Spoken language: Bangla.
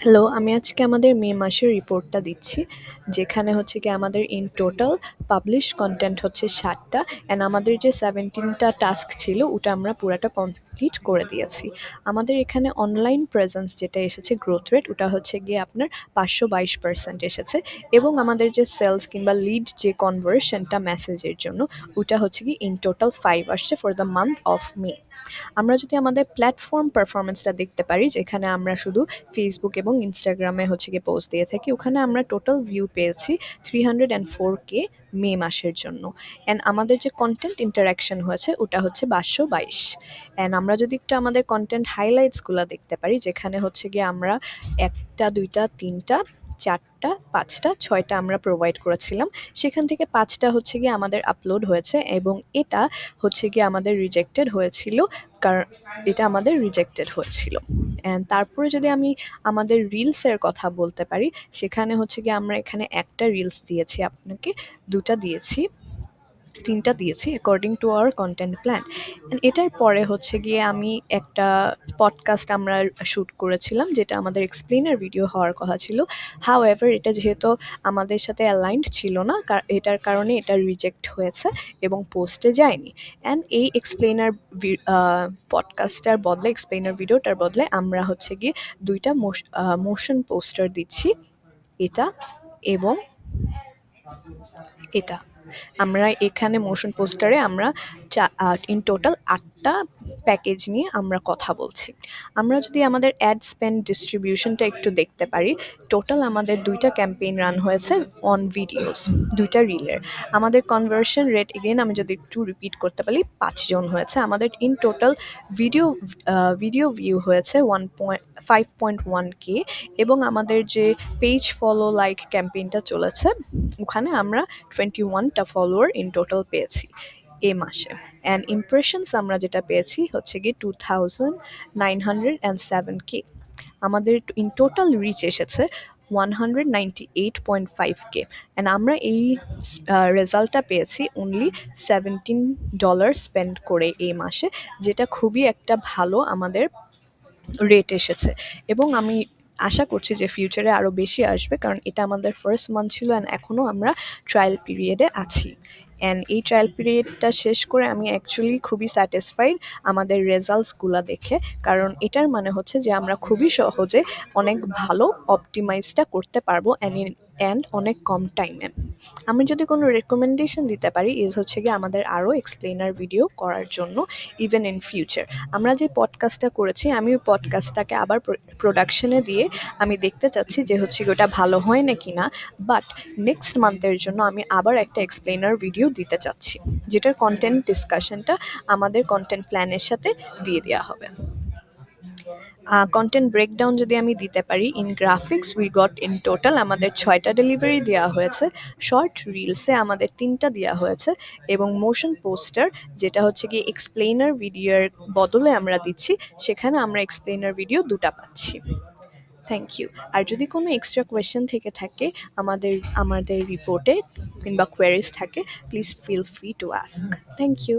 হ্যালো, আমি আজকে আমাদের মে মাসের রিপোর্টটা দিচ্ছি। যেখানে হচ্ছে গিয়ে আমাদের ইন টোটাল পাবলিশ কনটেন্ট হচ্ছে ৭টা অ্যান্ড আমাদের যে 17টা টাস্ক ছিল ওটা আমরা পুরাটা কমপ্লিট করে দিয়েছি। আমাদের এখানে অনলাইন প্রেজেন্স যেটা এসেছে গ্রোথ রেট ওটা হচ্ছে গিয়ে আপনার 522% এসেছে এবং আমাদের যে সেলস কিংবা লিড যে কনভার্সনটা মেসেজের জন্য ওটা হচ্ছে গিয়ে ইন টোটাল 5 আসছে for the month of May. আমরা যদি আমাদের প্ল্যাটফর্ম পারফরমেন্সটা দেখতে পারি, যেখানে আমরা শুধু ফেসবুক এবং ইনস্টাগ্রামে হচ্ছে গিয়ে পোস্ট দিয়ে থাকি, ওখানে আমরা টোটাল ভিউ পেয়েছি 304K মে মাসের জন্য। অ্যান্ড আমাদের যে কন্টেন্ট ইন্টারাকশন হয়েছে ওটা হচ্ছে 522। অ্যান্ড আমরা যদি একটু আমাদের কন্টেন্ট হাইলাইটসগুলো দেখতে পারি, যেখানে হচ্ছে গিয়ে আমরা 1টা 2টা 3টা 4টা 5টা 6টা আমরা প্রোভাইড করেছিলাম। সেখান থেকে 5টা হচ্ছে গিয়ে আমাদের আপলোড হয়েছে এবং এটা হচ্ছে গিয়ে আমাদের রিজেক্টেড হয়েছিল, কারণ এটা আমাদের রিজেক্টেড হয়েছিল। অ্যান্ড তারপরে যদি আমি আমাদের রিলসের কথা বলতে পারি, সেখানে হচ্ছে গিয়ে আমরা এখানে একটা রিলস দিয়েছি আপনাকে, 2টা দিয়েছি, 3টা দিয়েছি according to our content plan. And এটার পরে হচ্ছে গিয়ে আমি একটা পডকাস্ট আমরা শ্যুট করেছিলাম, যেটা আমাদের এক্সপ্লেনার ভিডিও হওয়ার কথা ছিল। হাউএভার এটা যেহেতু আমাদের সাথে অ্যালাইন্ড ছিল না, এটার কারণে এটা রিজেক্ট হয়েছে এবং পোস্টে যায়নি। অ্যান্ড এই এক্সপ্লেনার পডকাস্টটার বদলে, এক্সপ্লেনার ভিডিওটার বদলে আমরা হচ্ছে গিয়ে 2টা মোশন পোস্টার দিচ্ছি, এটা এবং এটা। আমরা এখানে মোশন পোস্টারে আমরা ইন টোটাল 8টা প্যাকেজ নিয়ে আমরা কথা বলছি। আমরা যদি আমাদের অ্যাড স্পেন্ড ডিস্ট্রিবিউশনটা একটু দেখতে পারি, টোটাল আমাদের 2টা ক্যাম্পেইন রান হয়েছে অন ভিডিওস, 2টা রিলের। আমাদের কনভার্সন রেট এগেন আমি যদি একটু রিপিট করতে পারি, 5 জন হয়েছে। আমাদের ইন টোটাল ভিডিও ভিউ হয়েছে 5.1K এবং আমাদের যে পেজ ফলো লাইক ক্যাম্পেইনটা চলেছে, ওখানে আমরা 21টা ফলোয়ার ইন টোটাল পেয়েছি এ মাসে। অ্যান্ড ইমপ্রেশনস আমরা যেটা পেয়েছি হচ্ছে গিয়ে 2907K। আমাদের ইন টোটাল রিচ এসেছে 198.5K। অ্যান্ড আমরা এই রেজাল্টটা পেয়েছি অনলি $17 স্পেন্ড করে এই মাসে, যেটা খুবই একটা ভালো আমাদের রেট এসেছে। এবং আমি আশা করছি যে ফিউচারে আরও বেশি আসবে, কারণ এটা আমাদের ফার্স্ট মান্থ ছিল অ্যান্ড এখনও আমরা ট্রায়াল পিরিয়ডে আছি। অ্যান্ড এই ট্রায়াল পিরিয়ডটা শেষ করে আমি অ্যাকচুয়ালি খুবই স্যাটিসফাইড আমাদের রেজাল্টসগুলো দেখে, কারণ এটার মানে হচ্ছে যে আমরা খুবই সহজে অনেক ভালো অপটিমাইজটা করতে পারবো অ্যান্ড অনেক কম টাইমে। আমি যদি কোনো রেকমেন্ডেশন দিতে পারি হচ্ছে গিয়ে আমাদের আরও এক্সপ্লেনার ভিডিও করার জন্য, ইভেন ইন ফিউচার। আমরা যে পডকাস্টটা করেছি, আমি ওই পডকাস্টটাকে আবার প্রোডাকশনে দিয়ে আমি দেখতে চাচ্ছি যে হচ্ছে ওটা ভালো হয় না কি না। বাট নেক্সট মান্থের জন্য আমি আবার একটা এক্সপ্লেনার ভিডিও দিতে চাচ্ছি, যেটার কন্টেন্ট ডিসকাশনটা আমাদের কন্টেন্ট প্ল্যানের সাথে দিয়ে দেওয়া হবে। কন্টেন্ট ব্রেকডাউন যদি আমি দিতে পারি, in graphics we got in total আমাদের 6টা ডেলিভারি দেওয়া হয়েছে, শর্ট রিলসে আমাদের 3টা দেওয়া হয়েছে এবং মোশন পোস্টার যেটা হচ্ছে গিয়ে এক্সপ্লেনার ভিডিওর বদলে আমরা দিচ্ছি, সেখানে আমরা এক্সপ্লেনার ভিডিও 2টা পাচ্ছি। Thank you. আর যদি কোনো এক্সট্রা কোয়েশ্চেন থেকে থাকে আমাদের রিপোর্টে কিংবা কোয়ারিজ থাকে, please feel free to ask. Thank you.